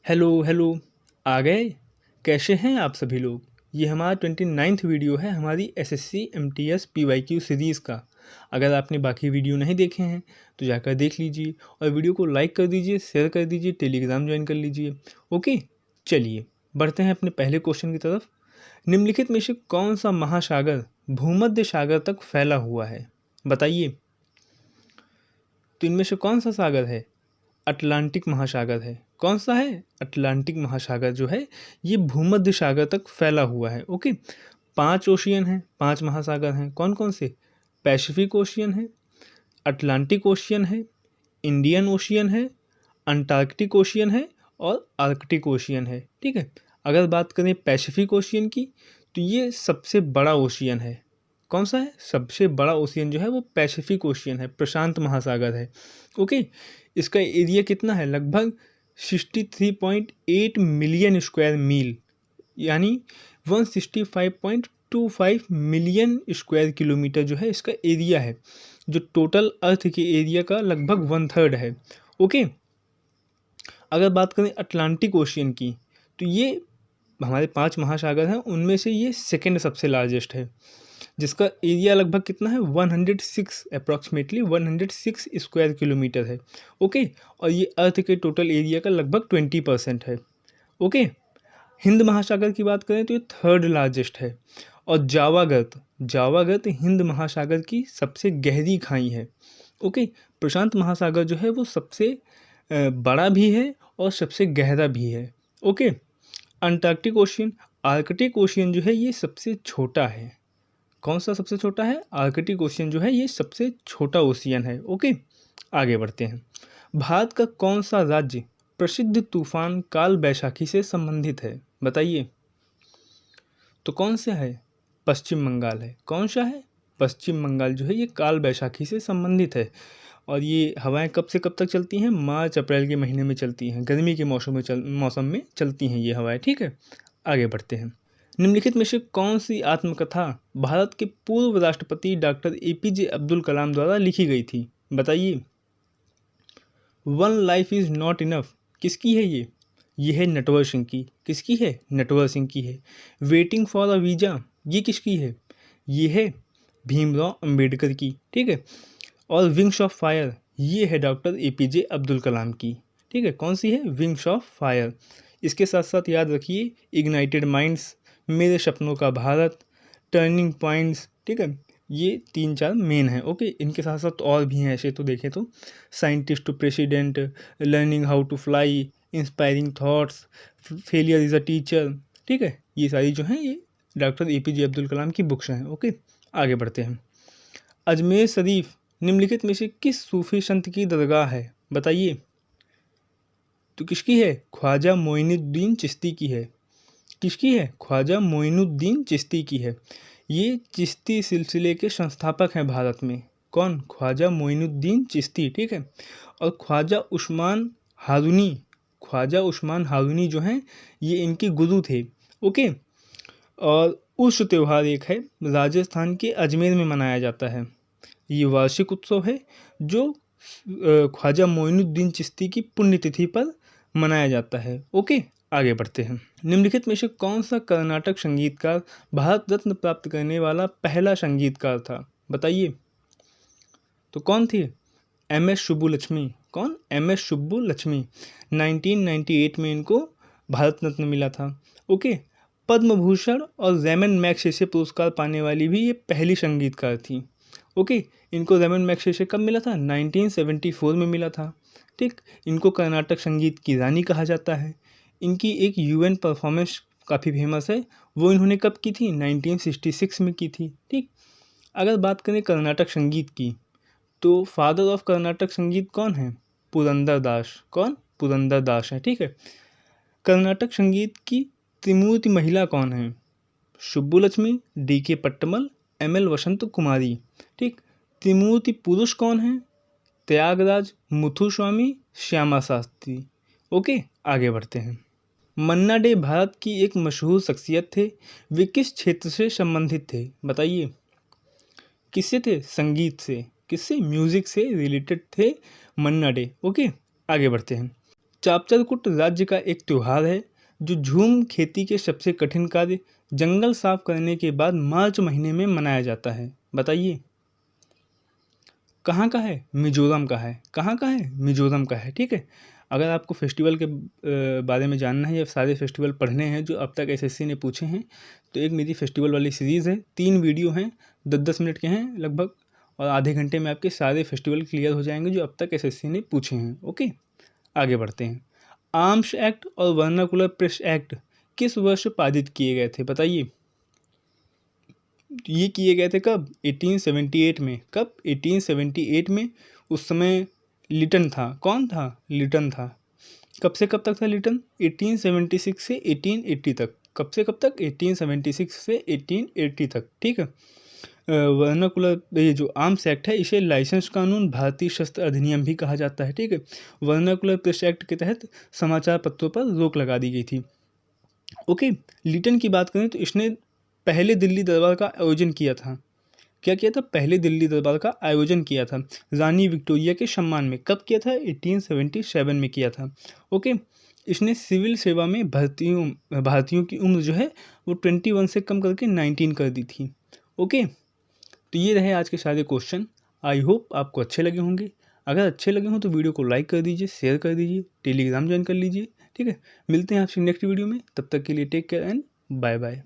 Hello hello. आ गए। कैसे हैं आप सभी लोग। ये हमारा 29th वीडियो है हमारी एसएससी एमटीएस पीवाईक्यू सीरीज़ का। अगर आपने बाकी वीडियो नहीं देखे हैं तो जाकर देख लीजिए और वीडियो को लाइक कर दीजिए, शेयर कर दीजिए, टेलीग्राम ज्वाइन कर लीजिए। ओके, चलिए बढ़ते हैं अपने पहले क्वेश्चन की तरफ। निम्नलिखित में से कौन सा महासागर भूमध्य सागर तक फैला हुआ है, बताइए। तो इनमें से कौन सा सागर है? अटलांटिक महासागर है। कौन सा है? अटलांटिक महासागर जो है ये भूमध्य सागर तक फैला हुआ है। ओके, 5 ओशियन हैं, 5 महासागर हैं। कौन कौन से? पैसिफिक ओशियन है, अटलांटिक ओशियन है, इंडियन ओशियन है, अंटार्कटिक ओशियन है और आर्कटिक ओशियन है। ठीक है, अगर बात करें पैसिफिक ओशियन की तो ये सबसे बड़ा ओशियन है। कौन सा है? सबसे बड़ा ओशियन जो है वो पैसिफिक ओशियन है, प्रशांत महासागर है। ओके, इसका एरिया कितना है? लगभग 63.8 मिलियन स्क्वायर मील, यानी 165.25 मिलियन स्क्वायर किलोमीटर जो है इसका एरिया है, जो टोटल अर्थ के एरिया का लगभग 1/3 है। ओके, अगर बात करें अटलांटिक ओशियन की तो ये हमारे 5 महासागर हैं, उनमें से ये सेकंड सबसे लार्जेस्ट है, जिसका एरिया लगभग कितना है? 106, अप्रॉक्सीमेटली 106 स्क्वायर किलोमीटर है। ओके, और ये अर्थ के टोटल एरिया का लगभग 20% है। ओके, हिंद महासागर की बात करें तो ये थर्ड लार्जेस्ट है। और जावागत हिंद महासागर की सबसे गहरी खाई है। ओके, प्रशांत महासागर जो है वो सबसे बड़ा भी है और सबसे गहरा भी है। Okay, Antarctic ocean, Arctic ocean जो है ये सबसे छोटा है। कौन सा सबसे छोटा है? आर्कटिक ओशियन जो है ये सबसे छोटा ओशियन है। ओके, आगे बढ़ते हैं। भारत का कौन सा राज्य प्रसिद्ध तूफान काल बैसाखी से संबंधित है, बताइए। तो कौन सा है? पश्चिम बंगाल है। कौन सा है? पश्चिम बंगाल जो है ये काल बैसाखी से संबंधित है। और ये हवाएं कब से कब तक चलती हैं? मार्च अप्रैल के महीने में चलती हैं, गर्मी के मौसम में चलती हैं ये हवाएं। ठीक है, आगे बढ़ते हैं। निम्नलिखित में से कौन सी आत्मकथा भारत के पूर्व राष्ट्रपति डॉक्टर एपीजे अब्दुल कलाम द्वारा लिखी गई थी, बताइए। One life is not enough किसकी है ये? ये है नटवर सिंह की। किसकी है? नटवर सिंह की है। वेटिंग फॉर अ वीज़ा ये किसकी है? ये है भीमराव अंबेडकर की। ठीक है, और विंग्स ऑफ फायर ये है डॉक्टर एपीजे अब्दुल कलाम की। ठीक है, कौन सी है? Wings of fire. इसके साथ साथ याद रखिए इग्नाइटेड माइंड्स, मेरे सपनों का भारत, टर्निंग पॉइंट्स। ठीक है, ये 3-4 मेन हैं। ओके, इनके साथ साथ और भी हैं ऐसे तो देखें तो scientist to president, learning how to fly, inspiring thoughts, failure is a teacher. ठीक है, ये सारी जो हैं ये डॉक्टर एपीजे अब्दुल कलाम की बुक्स हैं। ओके, आगे बढ़ते हैं। अजमेर शरीफ निम्नलिखित में से किस सूफी संत की दरगाह है, बताइए। तो किसकी है? ख्वाजा मोइनुद्दीन चिश्ती की है। किसकी है? ख्वाजा मोइनुद्दीन चिश्ती की है। ये चिश्ती सिलसिले के संस्थापक हैं भारत में। कौन? ख्वाजा मोइनुद्दीन चिश्ती। ठीक है, और ख्वाजा उस्मान हारूनी जो हैं ये इनके गुरु थे। ओके, और उर्स त्यौहार एक है, राजस्थान के अजमेर में मनाया जाता है। ये वार्षिक उत्सव है जो ख्वाजा मोइनुद्दीन चिश्ती की पुण्यतिथि पर मनाया जाता है। ओके, आगे बढ़ते हैं। निम्नलिखित में से कौन सा कर्नाटक संगीतकार भारत रत्न प्राप्त करने वाला पहला संगीतकार था, बताइए। तो कौन थी? एम.एस. सुब्बुलक्ष्मी। कौन? एम.एस. सुब्बुलक्ष्मी। 1998 में इनको भारत रत्न मिला था। ओके, पद्म भूषण और रेमन मैग्सेसे पुरस्कार पाने वाली भी ये पहली संगीतकार थी। ओके, इनको रेमन मैग्सेसे कब मिला था? 1974 में मिला था। ठीक, इनको कर्नाटक संगीत की रानी कहा जाता है। इनकी एक यूएन परफॉर्मेंस काफ़ी फेमस है, वो इन्होंने कब की थी? 1966 में की थी। ठीक, अगर बात करें कर्नाटक संगीत की तो फादर ऑफ कर्नाटक संगीत कौन है? पुरंदर दास। कौन? पुरंदर दास है। ठीक है, कर्नाटक संगीत की त्रिमूर्ति महिला कौन है? सुब्बुलक्ष्मी, डी.के. पट्टमल, एम.एल. वसंत कुमारी। ठीक, त्रिमूर्ति पुरुष कौन है? त्यागराज, मुथुस्वामी, श्यामा शास्त्री। ओके, आगे बढ़ते हैं। मन्ना डे भारत की एक मशहूर शख्सियत थे, वे किस क्षेत्र से संबंधित थे, बताइए। किससे थे? संगीत से। किससे? म्यूजिक से रिलेटेड थे मन्ना डे। ओके, आगे बढ़ते हैं। चापचरकुट राज्य का एक त्योहार है जो झूम खेती के सबसे कठिन कार्य जंगल साफ करने के बाद मार्च महीने में मनाया जाता है। बताइए कहाँ का है? मिजोरम का है। कहाँ का है? मिजोरम का है। ठीक है। अगर आपको फेस्टिवल के बारे में जानना है या सारे फेस्टिवल पढ़ने हैं जो अब तक एसएससी ने पूछे हैं, तो एक मेरी फेस्टिवल वाली सीरीज़ है, 3 वीडियो हैं, 10-10 मिनट के हैं लगभग, और आधे घंटे में आपके सारे फेस्टिवल क्लियर हो जाएंगे जो अब तक एसएससी ने पूछे हैं। ओके, आगे बढ़ते हैं। आर्म्स एक्ट और वर्नाकुलर प्रेस एक्ट किस वर्ष पारित किए गए थे? बताइए। ये किए गए थे कब? 1878 में। कब? 1878 में। उस समय लिटन था। कौन था? लिटन था। कब से कब तक था लिटन? 1876 से 1880 तक। कब से कब तक? 1876 से 1880 तक। ठीक है। वर्नाकुलर ये जो आर्म्स एक्ट है इसे लाइसेंस कानून, भारतीय शस्त्र अधिनियम भी कहा जाता है। ठीक है। वर्नाकुलर प्रेस एक्ट के तहत समाचार पत्रों पर रोक लगा दी गई थी। ओके, लिटन की बात करें तो इसने पहले दिल्ली दरबार का आयोजन किया था। क्या किया था? पहले दिल्ली दरबार का आयोजन किया था रानी विक्टोरिया के सम्मान में। कब किया था? 1877 में किया था। ओके, इसने सिविल सेवा में भारतीयों की उम्र जो है वो 21 से कम करके 19 कर दी थी। ओके, तो ये रहे आज के सारे क्वेश्चन। आई होप आपको अच्छे लगे होंगे। अगर अच्छे लगे हों तो वीडियो को लाइक कर दीजिए, शेयर कर दीजिए, टेलीग्राम ज्वाइन कर लीजिए। ठीक है, मिलते हैं आपसे नेक्स्ट वीडियो में। तब तक के लिए take care and bye bye.